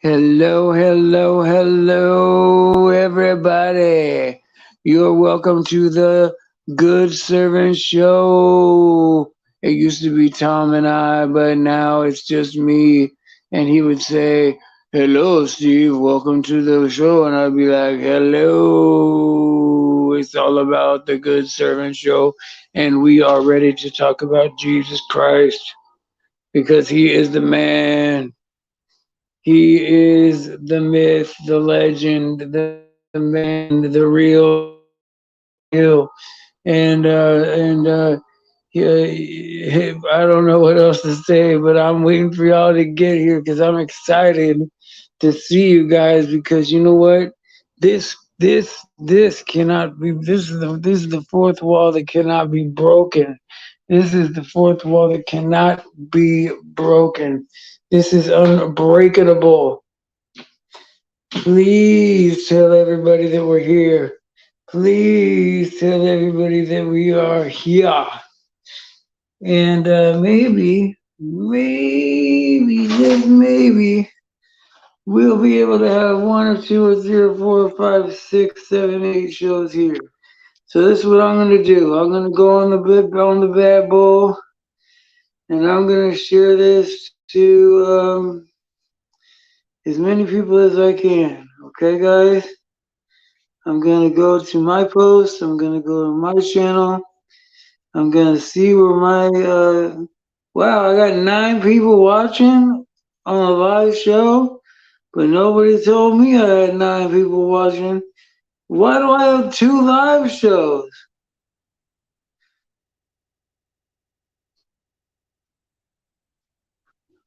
Hello, hello, hello, everybody. You're welcome to the Good Servant Show. It used to be Tom and I, but now it's just me. And he would say, "Hello, Steve, welcome to the show." And I'd be like, "Hello." It's all about the Good Servant Show. And we are ready to talk about Jesus Christ because he is the man. He is the myth, the legend, the man, the real deal. And I don't know what else to say, but I'm waiting for y'all to get here because I'm excited to see you guys. Because you know what, this cannot be. This is the fourth wall that cannot be broken. This is the fourth wall that cannot be broken. This is unbreakable. Please tell everybody that we're here. Please tell everybody that we are here. And maybe, just maybe, we'll be able to have one or two or three or four or five, six, seven, eight shows here. So this is what I'm gonna do. I'm gonna go on the bad bull, and I'm gonna share this to as many people as I can. Okay, guys. I'm gonna go to my post. I'm gonna go to my channel. I'm gonna see where my wow, I got 9 people watching on a live show, but nobody told me I had 9 people watching. Why do I have 2 live shows?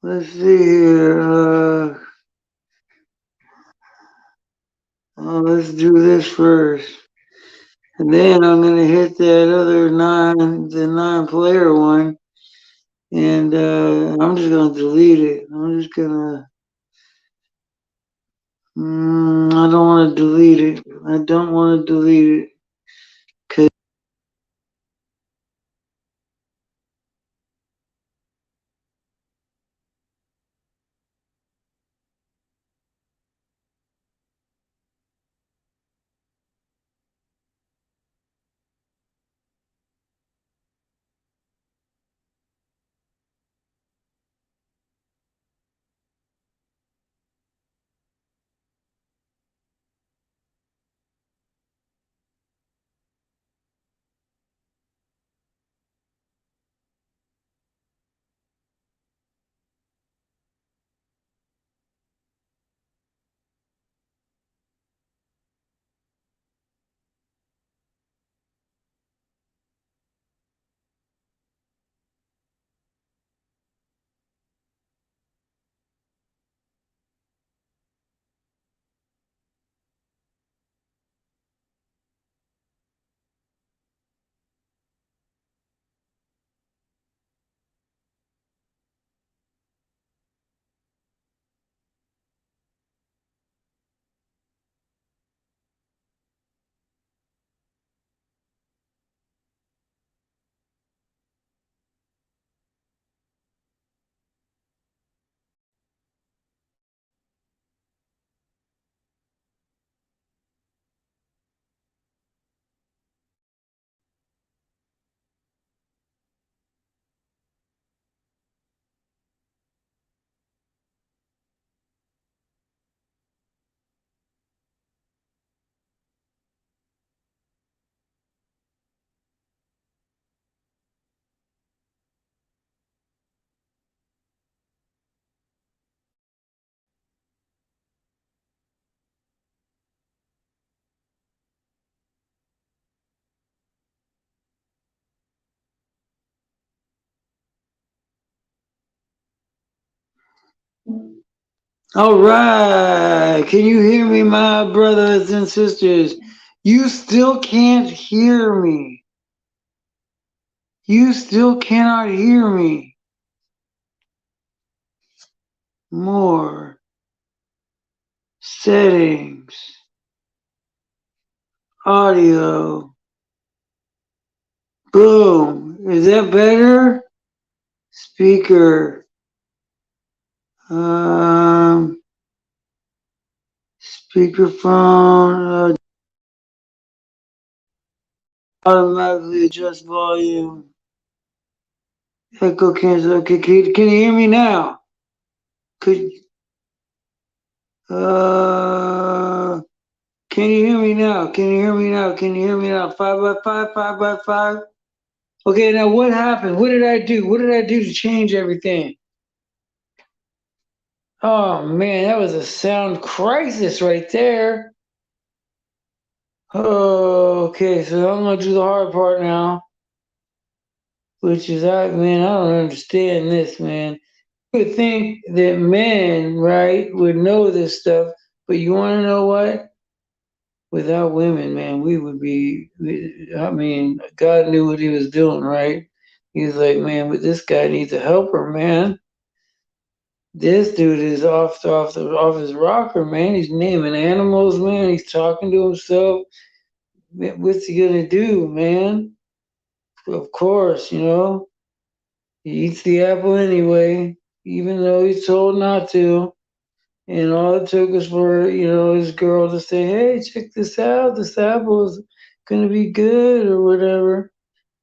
Let's see here. Let's do this first. And then I'm gonna hit that other the 9 player one, and I'm just gonna delete it. I'm just gonna. I don't want to delete it. I don't want to delete it. All right. Can you hear me, my brothers and sisters? You still can't hear me. You still cannot hear me. More settings, audio. Boom. Is that better? Speaker. Um, Speakerphone. Automatically adjust volume. Echo cancel. Okay, can you hear me now? Could uh can you hear me now? Can you hear me now? Can you hear me now? 5 by 5, 5 by 5. Okay, now what happened? What did I do? What did I do to change everything? Oh man, that was a sound crisis right there. Oh, okay, so I'm gonna do the hard part now, which is man, I don't understand this, man. You would think that men, right, would know this stuff, but you wanna know what? Without women, man, we would be. I mean, God knew what He was doing, right? He's like, man, but this guy needs a helper, man. This dude is off his rocker, man. He's naming animals, man. He's talking to himself. What's he gonna do, man? Of course, he eats the apple anyway, even though he's told not to. And all it took was for his girl to say, "Hey, check this out. This apple is gonna be good or whatever."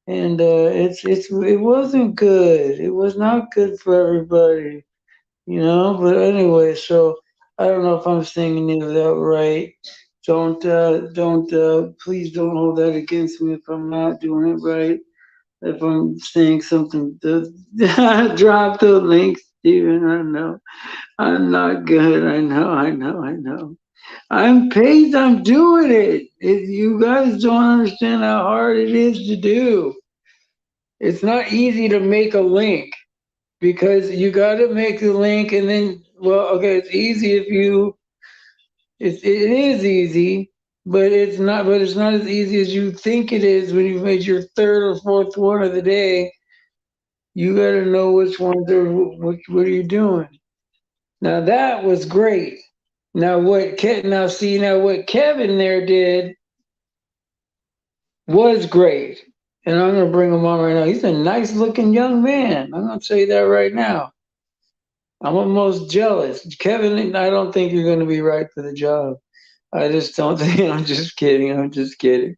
And it wasn't good. It was not good for everybody. But anyway, so I don't know if I'm saying any of that right. Please don't hold that against me if I'm not doing it right. If I'm saying something, drop the link, Steven. I know I'm not good. I know. I'm paid. I'm doing it. You guys don't understand how hard it is to do. It's not easy to make a link because you got to make the link and then, well, okay, it's easy if you, it is easy, but it's not as easy as you think it is when you've made your third or fourth one of the day. You got to know which ones are, what are you doing? Now that was great. Now what what Kevin there did was great. And I'm gonna bring him on right now. He's a nice looking young man. I'm gonna tell you that right now. I'm almost jealous. Kevin, I don't think you're gonna be right for the job. I just don't think. I'm just kidding. I'm just kidding.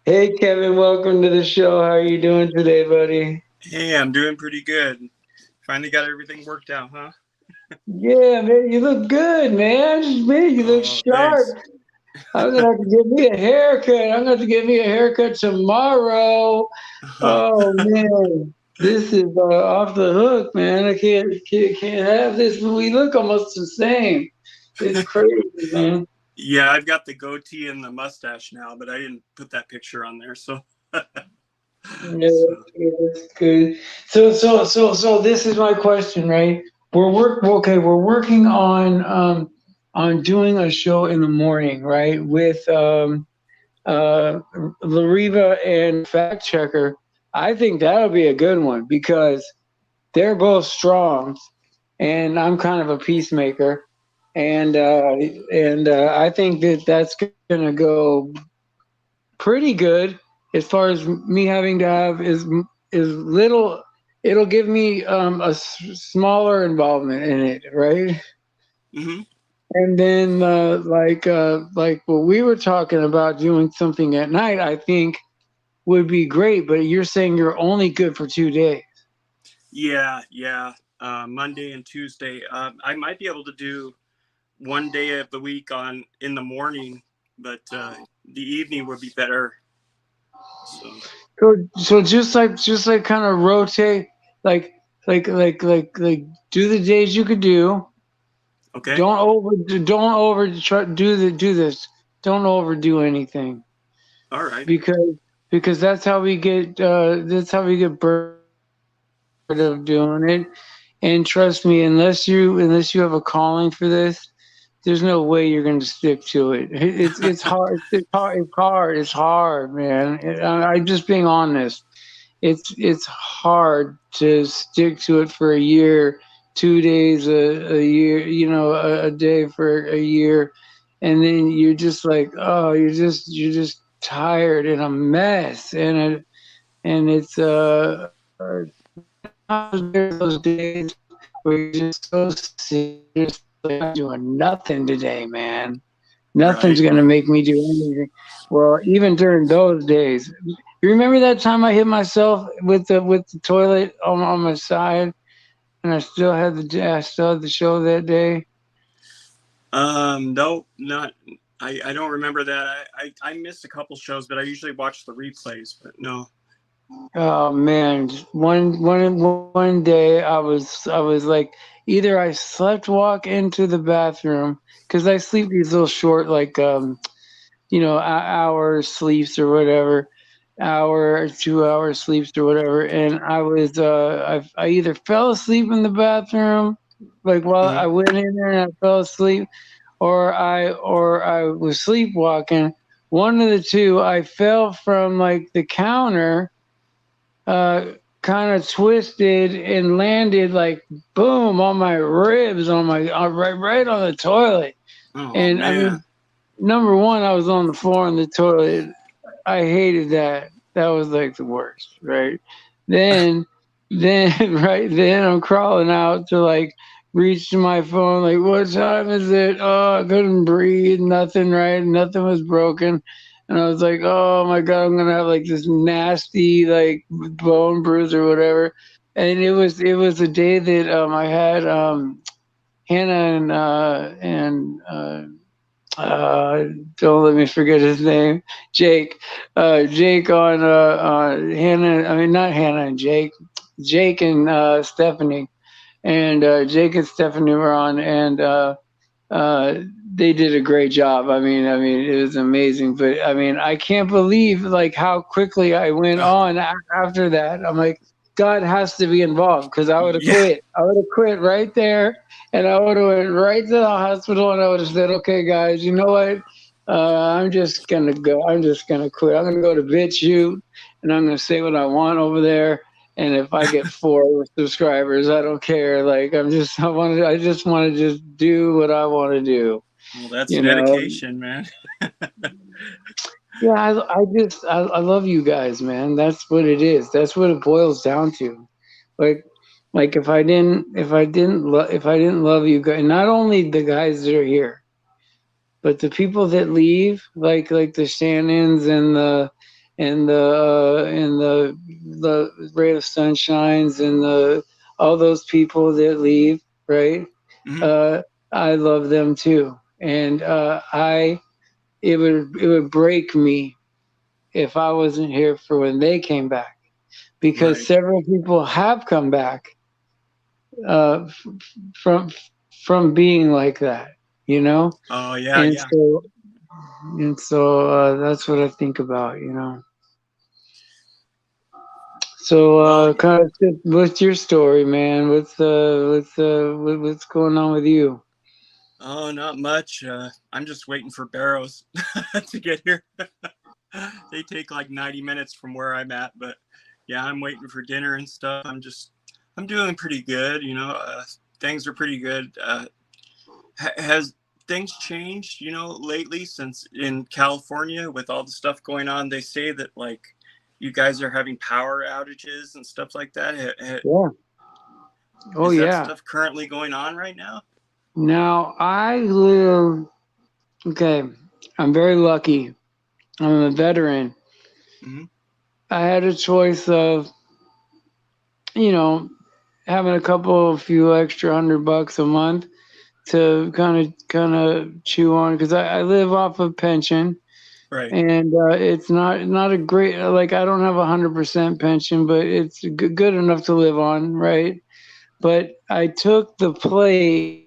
Hey Kevin, welcome to the show. How are you doing today, buddy? Hey, I'm doing pretty good. Finally got everything worked out, huh? Yeah, man, you look good, man. Man, you look Oh, thanks. sharp. I'm gonna have to give me a haircut. I'm gonna have to give me a haircut tomorrow. Oh man, this is off the hook, man. I can't have this. We look almost the same. It's crazy, man. Yeah, I've got the goatee and the mustache now, but I didn't put that picture on there. So, Yeah, so that's good. So this is my question, right? We're working on doing a show in the morning, right? With Lariva and Fact Checker. I think that'll be a good one because they're both strong, and I'm kind of a peacemaker, and I think that that's gonna go pretty good as far as me having to have is little. It'll give me smaller involvement in it, right? hmm And then like what we were talking about doing something at night, I think would be great. But you're saying you're only good for 2 days. yeah. Monday and Tuesday. I might be able to do one day of the week on in the morning, but the evening would be better. So, So just like kind of rotate, like like do the days you could do. okay, Don't over try do this. Don't overdo anything all right. because that's how we get bored of doing it. And trust me, unless you have a calling for this, there's no way you're going to stick to it. It's hard. It's hard, man. I'm just being honest. It's hard to stick to it for a year, 2 days a year, a day for a year, and then you're just like, oh, you're just tired and a mess, and it's those days where you're just so serious. like, I'm doing nothing today, man. Nothing's Right. gonna make me do anything. Well, even during those days, you remember that time I hit myself with the toilet on my side, and I still had the show that day. No, not. I don't remember that. I missed a couple shows, but I usually watch the replays. But no. Oh man, just one day I was like, either I slept walk into the bathroom because I sleep these little short like hour sleeps or whatever, hour or 2 hour sleeps or whatever. And I either fell asleep in the bathroom, like while Mhm. I went in there and I fell asleep, or I was sleepwalking. One of the two. I fell from like the counter, uh, kind of twisted and landed like boom on my ribs on my right on the toilet. Oh And I man. mean, number one, I was on the floor in the toilet. I hated that. That was like the worst, right? Then, then, right then, I'm crawling out to like reach to my phone. Like, what time is it? Oh, I couldn't breathe. Nothing, right? Nothing was broken. And I was like, oh my god, I'm gonna have like this nasty like bone bruise or whatever. And it was a day that I had Hannah and don't let me forget his name, Jake. Jake on Hannah. I mean, not Hannah and Jake. Jake and Stephanie, and Jake and Stephanie were on, and uh, they did a great job. I mean, it was amazing. But I mean, I can't believe like how quickly I went on after that. I'm like, God has to be involved because I would have Yeah. quit. I would have quit right there, and I would have went right to the hospital, and I would have said, "Okay, guys, you know what? I'm just gonna go. I'm just gonna quit. I'm gonna go to BitChute, and I'm gonna say what I want over there." And if I get 4 subscribers, I don't care. Like I just want to just do what I want to do. Well, that's You know? dedication, man. Yeah, I love you guys, man. That's what it is. That's what it boils down to. Like, like if I didn't love you guys, not only the guys that are here, but the people that leave, like the Shannons and the Ray of Sunshines and the all those people that leave, right? Mhm. Uh, I love them too, and I it would break me if I wasn't here for when they came back, because Right. several people have come back uh, from from being like that, you know, Oh yeah, and yeah. so that's what I think about, you know. So Well, kind of what's your story, man? What's going on with you? oh, not much. I'm just waiting for Barrows to get here. They take like 90 minutes from where I'm at, but yeah, I'm waiting for dinner and stuff. I'm doing pretty good. Things are pretty good. Has things changed, lately since in California with all the stuff going on? They say that like you guys are having power outages and stuff like that. Yeah. Oh Is that yeah. stuff currently going on right now? Now I live. Okay, I'm very lucky. I'm a veteran. Hmm. I had a choice of, you know, having a few extra $100 a month to kind of chew on because I live off of pension, Right. and it's not a great, like I don't have 100% pension, but it's good enough to live on, right? But I took the place,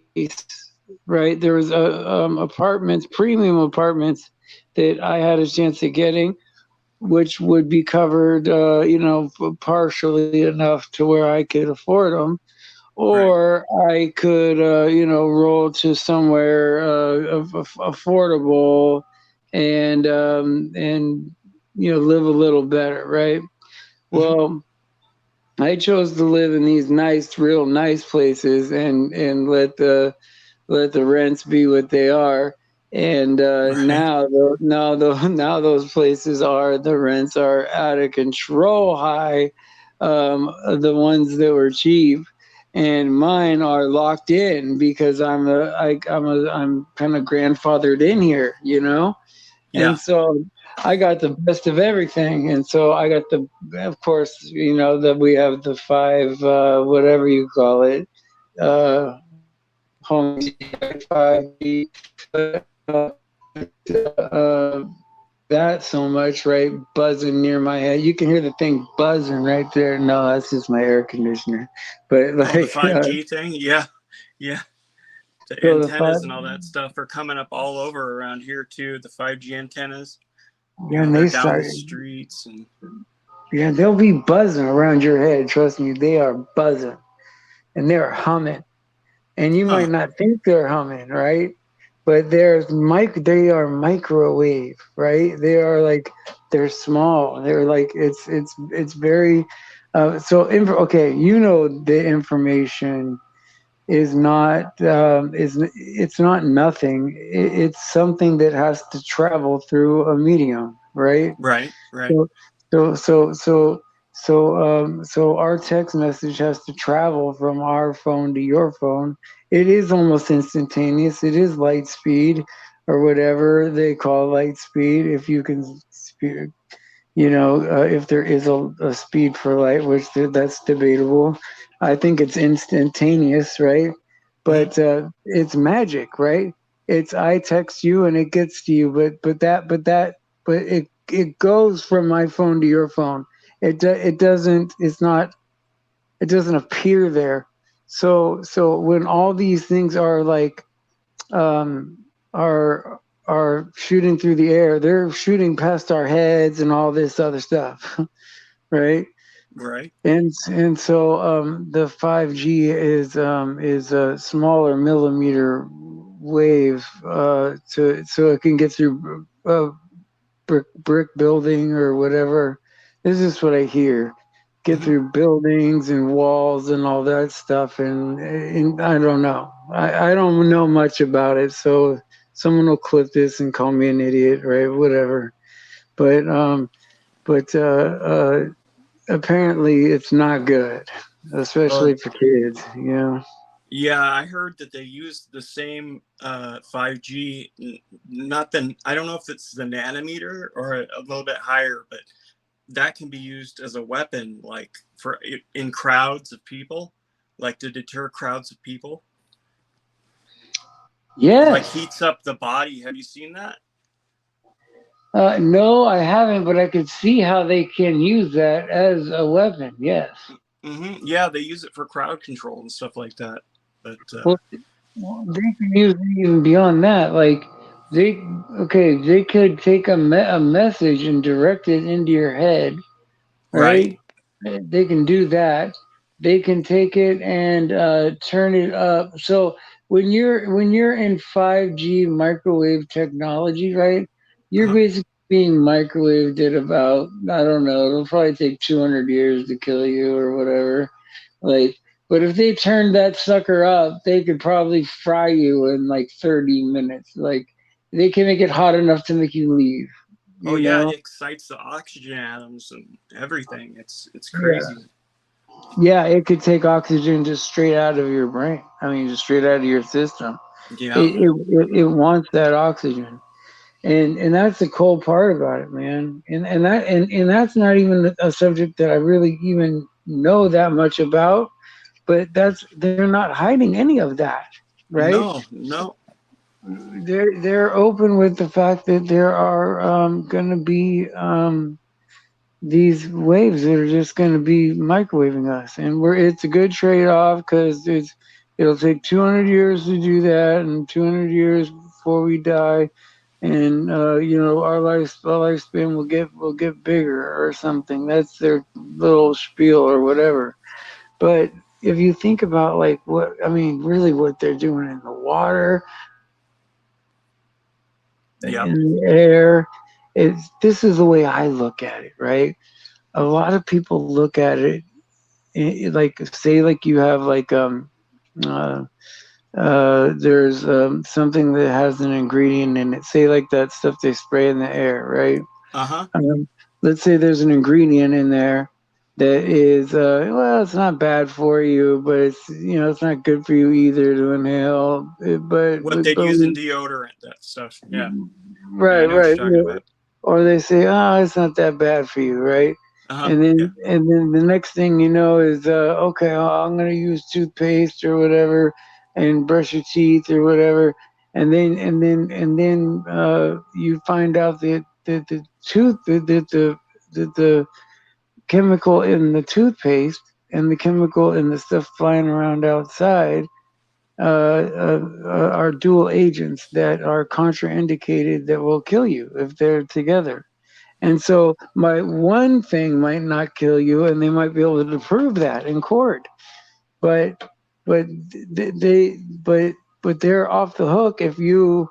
right? There was apartments, premium apartments that I had a chance of getting, which would be covered, partially enough to where I could afford them, Right. or I could, roll to somewhere affordable and live a little better, right? Hmm. Well, I chose to live in these nice, real nice places and let the rents be what they are. And Right. now those places are the rents are out of control high. The ones that were cheap, and mine are locked in because I'm kind of grandfathered in here, you know. Yeah. And so I got the best of everything. And so I got the, of course, you know, that we have the five, whatever you call it, home TV, right? 5G. But that so much, right? Buzzing near my head. You can hear the thing buzzing right there. No, that's just my air conditioner. But Oh, the like, 5G thing. Yeah. Yeah. The so the five, antennas and all that stuff are coming up all over around here too. The 5G antennas, you yeah, know, and they're they down the start, streets and yeah, they'll be buzzing around your head. Trust me, they are buzzing and they're humming. And you huh. might not think they're humming, right? But they are microwave, right? They are like they're small. They're like it's very okay. You know the information is not is it's not nothing. It's something that has to travel through a medium, right? Right. Right. So, so, so, so, so our text message has to travel from our phone to your phone. It is almost instantaneous. It is light speed or whatever they call light speed. If you can, if there is a speed for light, which that's debatable. I think it's instantaneous, right? Hmm. But it's magic, right? It's I text you and it gets to you, but it goes from my phone to your phone. It doesn't. It's not. It doesn't appear there. So when all these things are like um, are shooting through the air. They're shooting past our heads and all this other stuff, right? Right. And so the 5G is a smaller millimeter wave, so it can get through brick building or whatever. This is what I hear. Get Hmm. through buildings and walls and all that stuff, and I don't know. I don't know much about it, so someone will clip this and call me an idiot, right? Whatever. But apparently it's not good, Well, especially for kids. You know. yeah, I heard that they use the same 5G, not the, I don't know if it's the nanometer or a little bit higher, but that can be used as a weapon, like for in crowds of people, like to deter crowds of people. It like Yes. heats up the body. Have you seen that? No, I haven't, but I could see how they can use that as a weapon. Yes. Yeah, they use it for crowd control and stuff like that. But Well, they can use it even beyond that. Like they could take a message and direct it into your head, right, right? They can do that. They can take it and turn it up. So when you're in 5G microwave technology, right? You're uh-huh. basically being microwaved at about, I don't know, it'll probably take 200 years to kill you or whatever. Like, but if they turned that sucker up, they could probably fry you in like 30 minutes. Like, they can make it hot enough to make you leave, Oh you yeah, it know? excites the oxygen atoms and everything. It's Yeah. crazy. Yeah, it could take oxygen just straight out of your brain. I mean, just straight out of your system. Yeah. It wants that oxygen, and that's the cool part about it, man. And that's not even a subject that I really even know that much about. But that's they're not hiding any of that, right? No, no, They're open with the fact that there are going to be these waves that are just going to be microwaving us, and it's a good trade off because it'll take 200 years to do that, and 200 years before we die, and our lifespan will get bigger or something. That's their little spiel or whatever. But if you think about like what I mean, really what they're doing in the water, yep, in the air, this is the way I look at it, right? A lot of people look at it like say like you have like uh, there's something that has an ingredient in it. Say like that stuff they spray in the air, right? uh huh, Um, let's say there's an ingredient in there, that is well, it's not bad for you, but it's it's not good for you either to inhale. What they'd use in deodorant, that stuff. Yeah, yeah, I right, know what right. you're talking about. Or they say, "Oh, it's not that bad for you," right? Uh huh. And Yeah. then the next thing you know is, okay, I'm gonna use toothpaste or whatever, and brush your teeth or whatever, and then you find out that the tooth that the chemical in the toothpaste and the chemical in the stuff flying around outside are dual agents that are contraindicated that will kill you if they're together. And so my one thing might not kill you, and they might be able to prove that in court. But but they but they're off the hook if you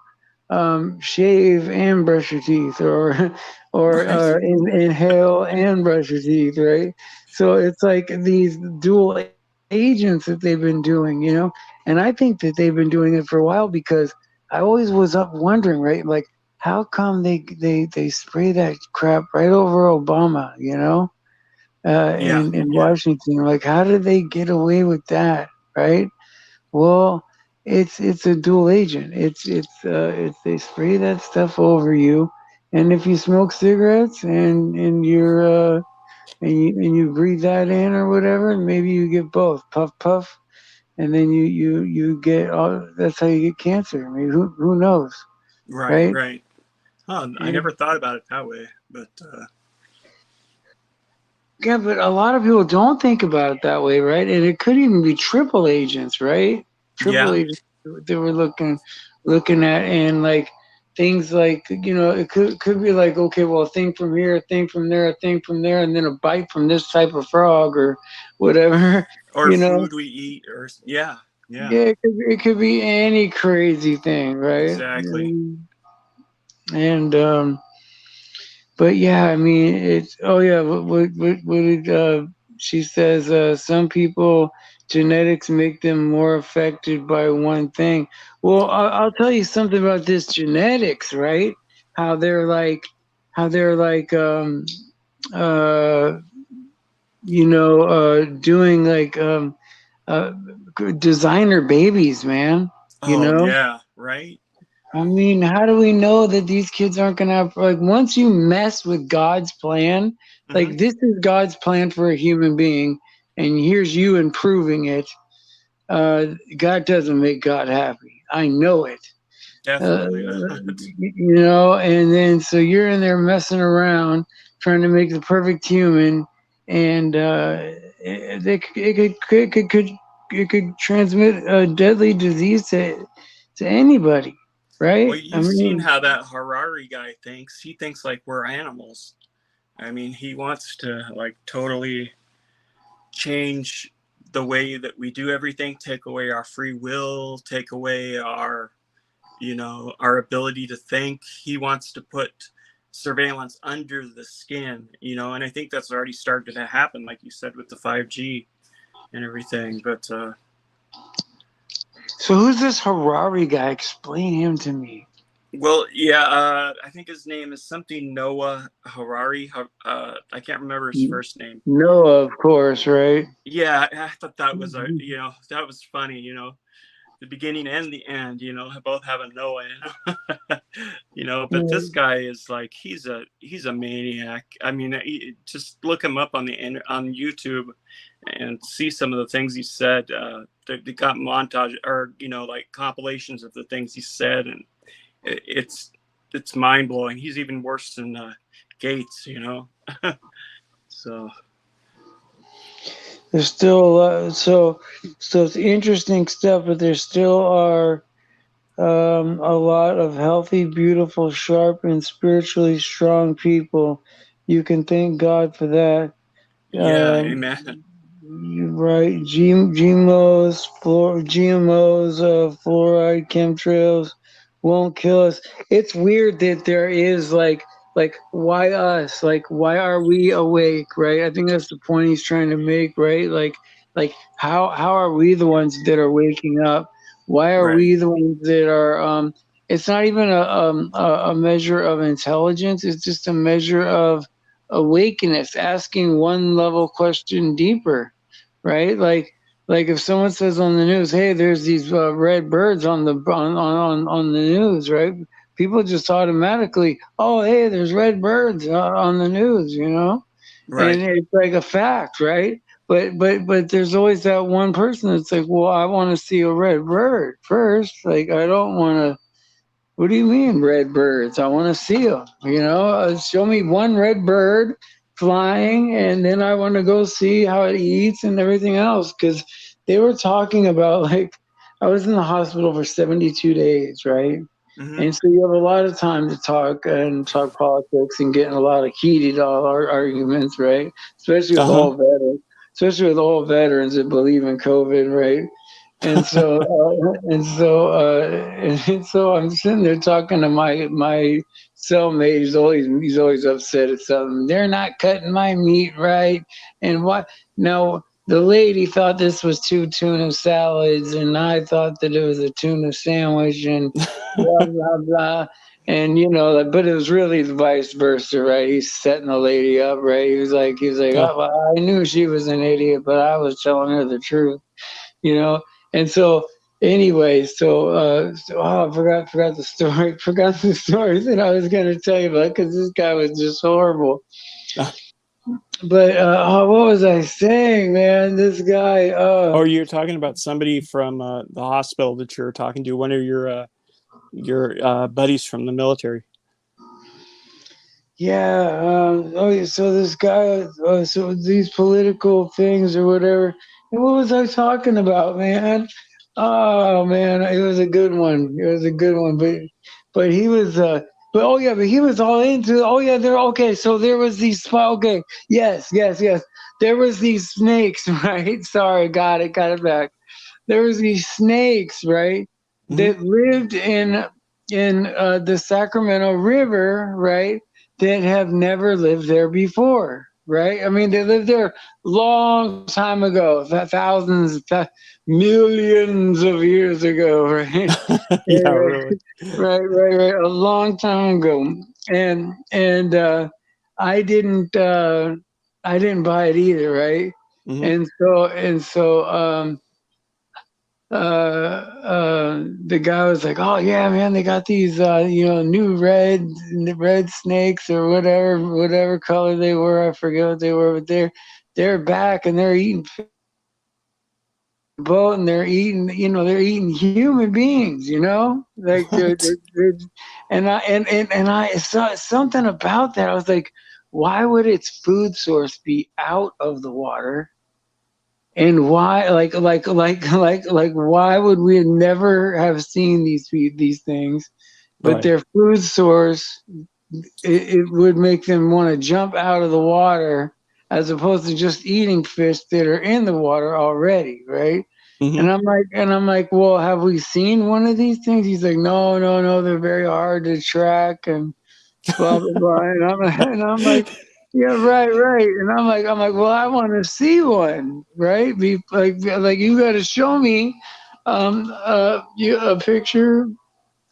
shave and brush your teeth, or Right. inhale and brush your teeth, right? So it's like these dual agents that they've been doing. And I think that they've been doing it for a while because I always was up wondering, right? Like, how come they spray that crap right over Obama, Yeah. in Yeah. Washington? Like, how did they get away with that, right? Well, it's a dual agent. It's they spray that stuff over you, and if you smoke cigarettes and you breathe that in or whatever, maybe you get both puff puff, and then you get all. That's how you get cancer. I mean, who knows, Right. right? Right. Huh, I And, never thought about it that way, but yeah, but a lot of people don't think about it that way, right? And it could even be triple agents, right? Triple yeah. agents they were looking at, and like things like it could be like, okay, well, a thing from here, a thing from there, a thing from there, and then a bite from this type of frog or whatever, Or you know. food we eat, or yeah, yeah, Yeah, it could be any crazy thing, right? exactly. And but yeah, I mean, it's oh yeah, what did she says? Some people genetics make them more affected by one thing. Well, I'll tell you something about this genetics, right? How they're like, how they're like, uh, doing like uh, designer babies, man. You Oh know, yeah, right. I mean, how do we know that these kids aren't going to have, like, once you mess with God's plan, Hmm. like, this is God's plan for a human being, and here's you improving it. God doesn't make God happy. I know it. Uh, Definitely not. and then so you're in there messing around, trying to make the perfect human, and it could transmit a deadly disease to anybody, Well, right? I you've seen mean, how that Harari guy thinks. He thinks like we're animals. I mean, he wants to like totally change the way that we do everything, take away our free will, take away our, our ability to think. He wants to put surveillance under the skin, and I think that's already started to happen, like you said, with the 5G and everything. But so who's this Harari guy? Explain him to me. well, yeah, I think his name is something Noah Harari. I can't remember his first name. Noah, of course, right? Yeah, I thought that was that was funny. The beginning and the end. Both have a Noah. But this guy is like he's a maniac. I mean, just look him up on YouTube and see some of the things he said. They got montage or like compilations of the things he said, and it's mind blowing. He's even worse than Gates. So There's still a lot, so it's interesting stuff, but there still are a lot of healthy, beautiful, sharp, and spiritually strong people. You can thank God for that. yeah, Um, amen. right, GMOs, fluoride, chemtrails won't kill us. It's weird that there is like why us? Like why are we awake? Right? I think that's the point he's trying to make. Right? Like how are we the ones that are waking up? Why are Right. we the ones that are? It's not even a measure of intelligence. It's just a measure awakeness, asking one level question deeper, right? Like if someone says on the news, "Hey, there's these red birds on the on the news," right? People just automatically, "Oh, hey, there's red birds on the news," you know, Right. and it's like a fact, right? But there's always that one person that's like, "Well, I want to see a red bird first. Like, I don't want to." What do you mean red birds? I want to see them. You know, show me one red bird flying, and then I want to go see how it eats and everything else. Because they were talking about like I was in the hospital for 72 days, right? Mm-hmm. And so you have a lot of time to talk and talk politics and get in a lot of heated arguments, right? Especially with Uh-huh. all veterans, especially with all veterans that believe in COVID, right? And so, and so I'm sitting there talking to my cellmate. He's always upset at something. They're not cutting my meat right, and what? No, the lady thought this was two tuna salads, and I thought that it was a tuna sandwich, and blah blah blah. And you know, but it was really the vice versa, right? He's setting the lady up, right? He was like, Oh. oh, well, I knew she was an idiot, but I was telling her the truth, you know. And so, anyway, oh, I forgot the story, forgot the story that I was going to tell you about because this guy was just horrible. But oh, what was I saying, man? This guy, Oh, you're talking about somebody from the hospital that you're talking to, one of your buddies from the military. yeah. Oh, yeah, so this guy, so these political things or whatever. And what was I talking about, man? Oh man, it was a good one. It was a good one, but he was but oh yeah, but he was all into oh yeah, there okay, so there was these okay, yes. There was these snakes, right? Sorry, got it back. There was these snakes, right, Mm-hmm. that lived in the Sacramento River, right, that have never lived there before, right? I mean, they lived there long time ago, thousands, millions of years ago, right? Yeah, really. Right, a long time ago, and I didn't buy it either, right? Mm-hmm. And so the guy was like, "Oh yeah, man, they got these new red snakes or whatever color they were. I forget what they were, but they're back and they're eating boat and they're eating human beings, you know, like What? they're and I saw something about that. I was like, why would its food source be out of the water? And why, why would we never have seen these things? But Right. their food source, it would make them want to jump out of the water as opposed to just eating fish that are in the water already, right? Mm-hmm. And I'm like, well, have we seen one of these things? He's like, no, they're very hard to track and blah blah blah. And I'm like, yeah, right. And I'm like, well, I want to see one, right? Be like you got to show me, a picture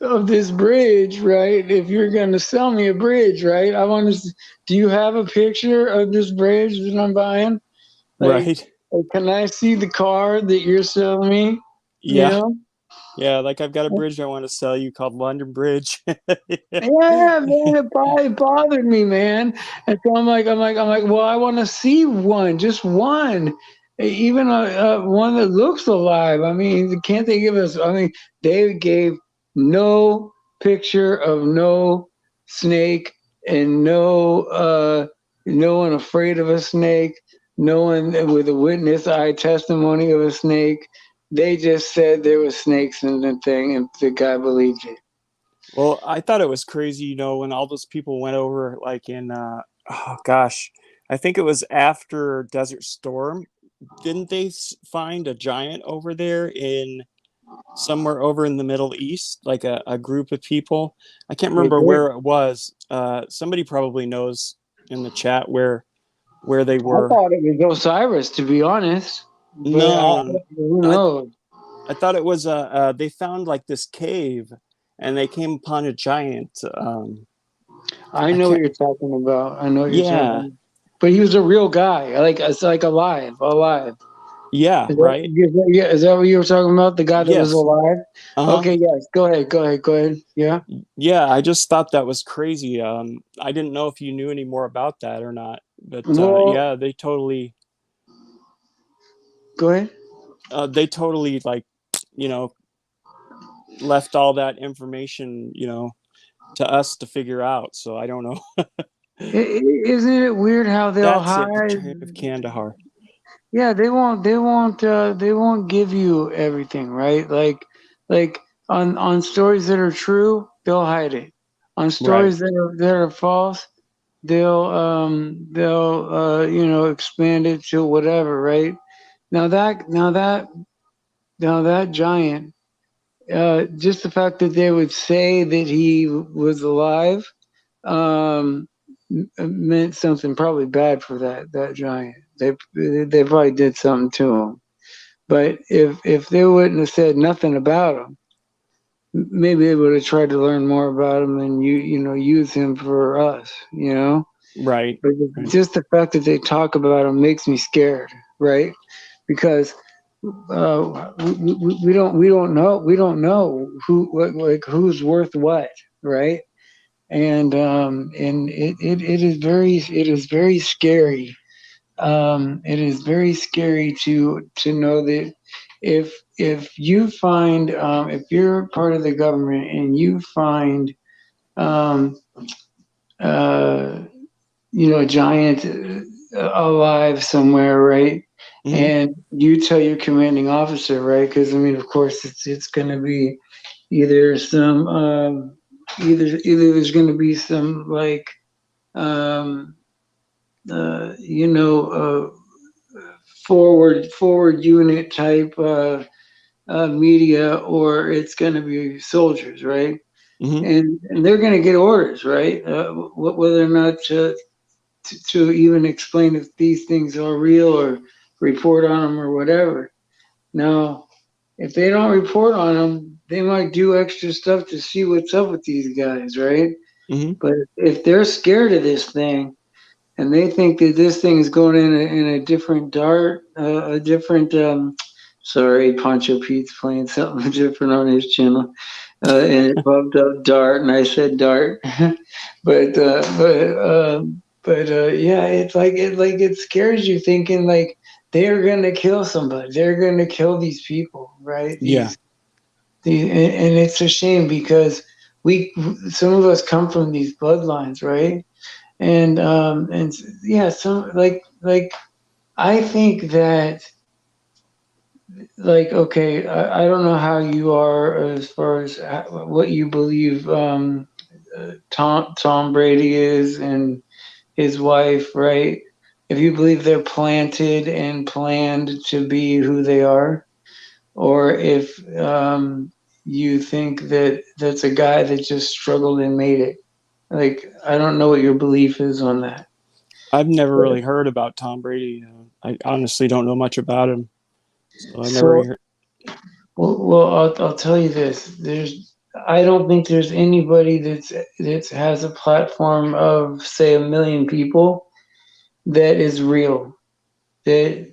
of this bridge, right? If you're gonna sell me a bridge, right? I want to. Do you have a picture of this bridge that I'm buying? Like, Right. can I see the car that you're selling me? You Yeah. know? Yeah. Like I've got a bridge I want to sell you called London Bridge. Yeah, man, it bothered me, man. And so I'm like, well, I want to see one, just one, even one that looks alive. I mean, can't they give us? I mean, they gave no picture of no snake and no one afraid of a snake, no one with a witness eye testimony of a snake. They just said there was snakes in the thing, and the guy believed it. Well, I thought it was crazy, when all those people went over, like in, oh gosh, I think it was after Desert Storm. Didn't they find a giant over there in somewhere over in the Middle East, like a group of people? I can't They remember did. where it was. Somebody probably knows in the chat where they I were. thought it was Osiris, to be honest, but No, who I knows? I thought it was they found like this cave, and they came upon a giant. I I know what can't. you're talking about. I know what you're talking Yeah, about. But he was a real guy. Like it's like alive, alive. yeah, right. Yeah, is that what you were talking about? The guy that was Yes. alive? Uh huh. Okay, yes. Go ahead. Go ahead. Go ahead. Yeah. Yeah, I just thought that was crazy. I didn't know if you knew any more about that or not, but Well, yeah, go ahead. they totally like, you know, left all that information, to us to figure out. So I don't know. Isn't it weird how they'll That's it, hide? Portrait of Kandahar. Yeah, they won't give you everything, right? Like on stories that are true, they'll hide it. On Right. stories that are false, they'll expand it to whatever, right? Now that giant, just the fact that they would say that he was alive, um, meant something probably bad for that giant. They probably did something to him. But if they wouldn't have said nothing about him, maybe they would have tried to learn more about him and use him for us, you know. Right. But Right. just the fact that they talk about him makes me scared, right? Because we don't know who's worth what, right? And it is very scary. It is very scary to know that if you find if you're part of the government and you find um, uh, a giant alive somewhere, right? Hmm. And you tell your commanding officer, right? Because I mean, of course, it's going to be either some either there's going to be some like um, uh, you know forward unit type media, or it's going to be soldiers, right? Hmm. And they're going to get orders, right? Whether or not to even explain if these things are real or report on them or whatever. Now, if they don't report on them, they might do extra stuff to see what's up with these guys, right? Hmm. But if they're scared of this thing and they think that this thing is going in a different dart, a different. Sorry, Poncho Pete's playing something different on his channel, and it popped up dart, and I said dart, but yeah, it scares you thinking like they're gonna kill somebody, they're gonna kill these people, right? Yeah. And it's a shame because we some of us come from these bloodlines, right? And yeah, some like I think that okay, I don't know how you are as far as what you believe Tom Brady is and his wife, right? If you believe they're planted and planned to be who they are, or if you think that that's a guy that just struggled and made it. Like I don't know what your belief is on that. I've never But, really heard about Tom Brady. I honestly don't know much about him, so I never really so heard. well, I'll tell you this. I don't think there's anybody that has a platform of say 1 million people that is real. They're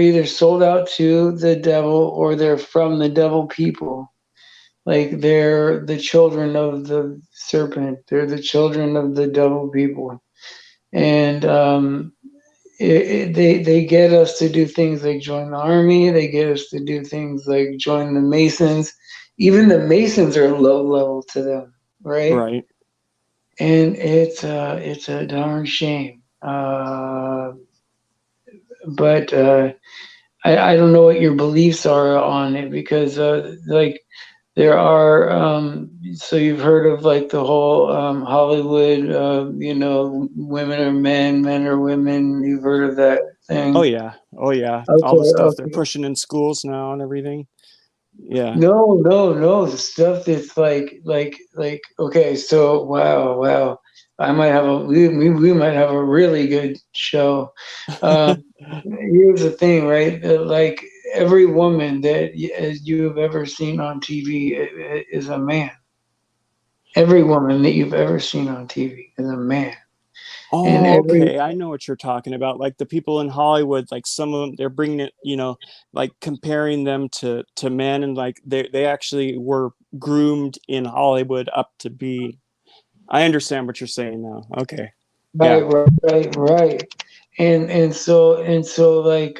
either sold out to the devil or they're from the devil people. Like they're the children of the serpent. They're the children of the devil people, and they get us to do things like join the army. They get us to do things like join the Masons. Even the Masons are low level to them, right? Right. And it's a darn shame. But I don't know what your beliefs are on it because like there are so you've heard of like the whole Hollywood women are men, men are women. You've heard of that Oh thing. yeah. Oh yeah. All the Okay, stuff they're okay. pushing in schools now and everything. Yeah. No, no, no. The stuff that's okay, so wow, wow. I might have a we might have a really good show. Um, Here's the thing, right? Like every woman that you've ever seen on TV is a man. Every woman that you've ever seen on TV is a man. And Oh, every okay. I know what you're talking about. Like the people in Hollywood, like some of them, they're bringing it, like comparing them to men, and like they actually were groomed in Hollywood up to be. I understand what you're saying now. Okay. right, Yeah. right. And so like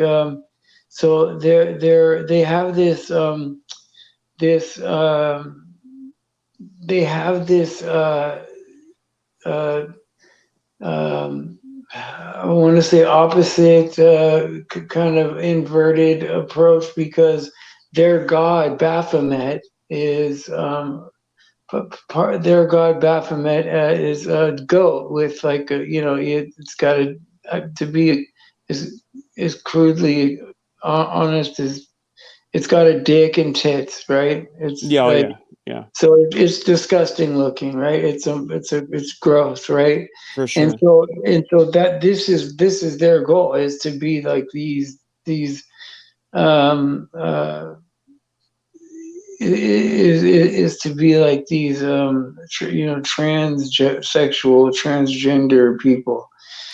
so they have this they have this uh um I want to say opposite kind of inverted approach, because their god Baphomet is their god Baphomet is a goat with like a, it's got to be as crudely honest as it's got a dick and tits, right? It's Yeah. Oh, like, yeah. Yeah. so it's disgusting looking, right? It's gross, right? For And sure. so that this is their goal, is to be like these um is to be like these transsexual transgender people.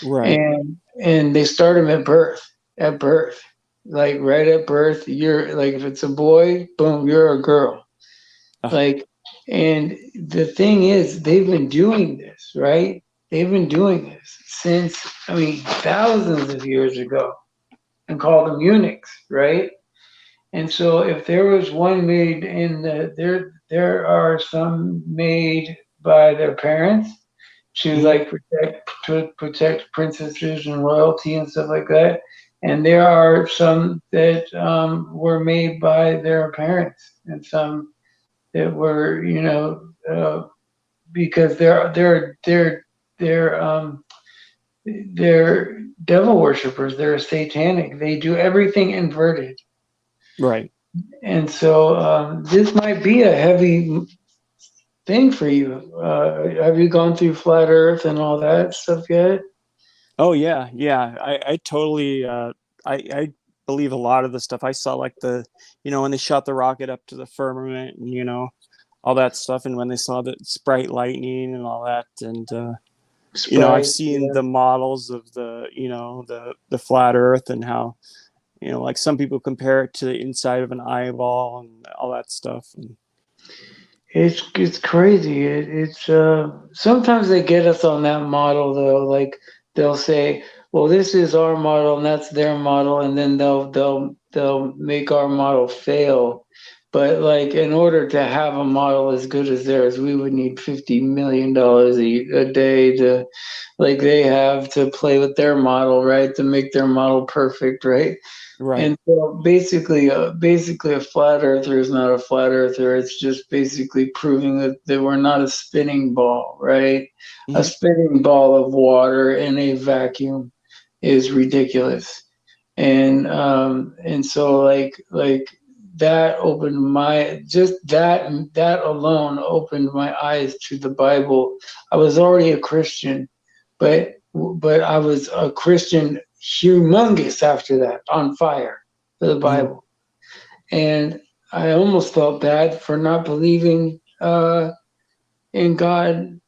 Right. And they start them at birth, like right at birth. You're like, if it's a boy, boom, you're a girl. Ah, Like, and the thing is, they've been doing this, right? They've been doing this since, I mean, thousands of years ago, and called them eunuchs, right? And so if there was one made there are some made by their parents to mhm. like protect princesses and royalty and stuff like that. And there are some that were made by their parents, and some that were, because they're devil worshippers. They're satanic. They do everything inverted. Right. And so this might be a heavy thing for you. Have you gone through flat Earth and all that stuff yet? Oh, yeah. Yeah. I totally. I believe a lot of the stuff I saw, like when they shot the rocket up to the firmament, and all that stuff, and when they saw the sprite lightning and all that, and I've Sprite, seen yeah. the models of the flat Earth, and how like some people compare it to the inside of an eyeball and all that stuff. And It's crazy. It's sometimes they get us on that model though. Like they'll say, "Well, this is our model and that's their model," and then they'll make our model fail. But like, in order to have a model as good as theirs, we would need $50 million a day to, like they have, to play with their model, right? To make their model perfect, right? right. And so basically, a flat earther is not a flat earther. It's just basically proving that we're not a spinning ball, right? A Hmm. spinning ball of water in a vacuum is ridiculous. And so like that opened my just that alone opened my eyes to the Bible. I was already a Christian, but I was a Christian humongous after that, on fire for the Hmm. Bible. And I almost felt bad for not believing in God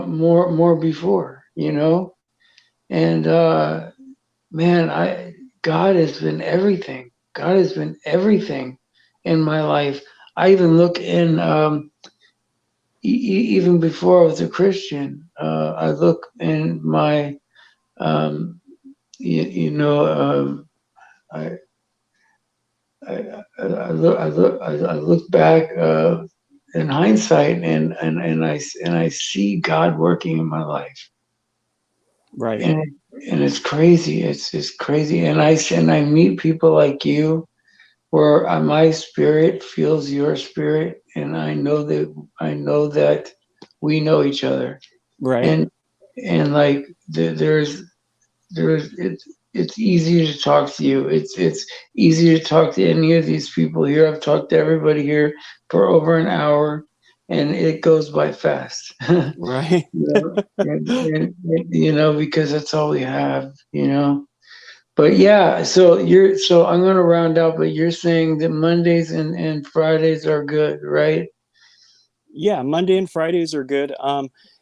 more before, And man, I God has been everything. God has been everything in my life. I even look in even before I was a Christian. I look in my um, you, you know I, I look back in hindsight, and I see God working in my life, Right. and and it's crazy. It's crazy, and I meet people like you, where my spirit feels your spirit, and I know that we know each other, Right. and like there's it's easy to talk to you. It's easy to talk to any of these people here. I've talked to everybody here for over an hour, and it goes by fast. Right. Because that's all we have. But yeah, so I'm gonna round out. But you're saying that Mondays and Fridays are good, right? Yeah, Monday and Fridays are good.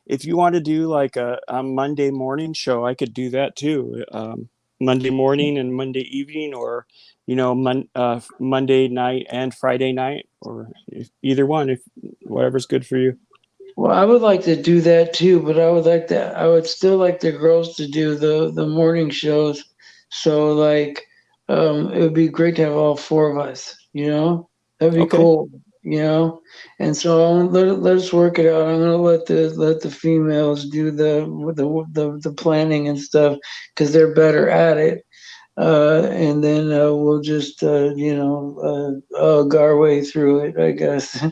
If you want to do like a Monday morning show, I could do that too. Monday morning and Monday evening, or Monday night and Friday night, or either one, if whatever's good for you. Well, I would like to do that too, but I would still like the girls to do the morning shows. So like, it would be great to have all four of us, you know? That'd be Okay. cool, you know? And so let us work it out. I'm gonna let the females do the planning and stuff because they're better at it. And then we'll just our way through it, I guess.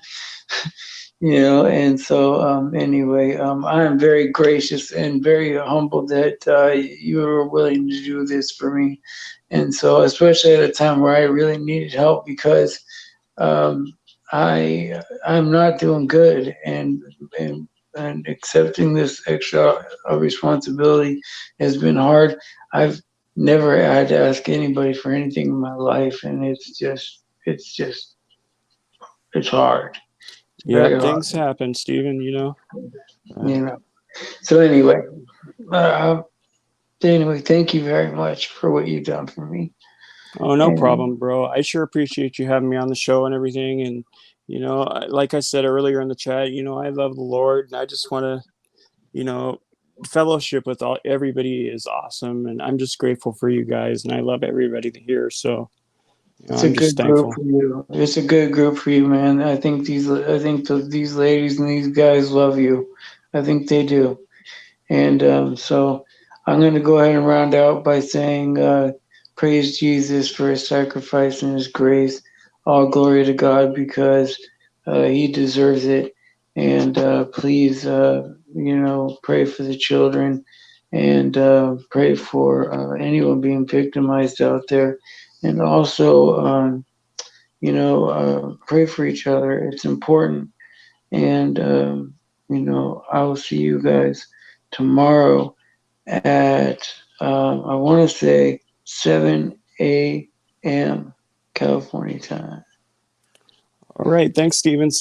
You know, and so anyway, I am very gracious and very humbled that you were willing to do this for me. And so, especially at a time where I really needed help because um, I'm not doing good, and and accepting this extra responsibility has been hard. I've never had to ask anybody for anything in my life, and it's hard. It's Yep, very hard, things happen, Stephen. Uh, you know. So uh, anyway, thank you very much for what you've done for me. oh, no And problem, bro. I sure appreciate you having me on the show and everything. And like I said earlier in the chat, I love the Lord, and I just want to, you know, fellowship with everybody is awesome, and I'm just grateful for you guys, and I love everybody here. So, it's a I'm just good group thankful. for you. It's a good group for you, man. I think these ladies and these guys love you. I think they do. And so I'm going to go ahead and round out by saying, praise Jesus for his sacrifice and his grace. All glory to God because he deserves it. And please, pray for the children and pray for anyone being victimized out there. And also, pray for each other. It's important. And, I will see you guys tomorrow at I want to say 7 a.m. California time. All right, thanks, Steven.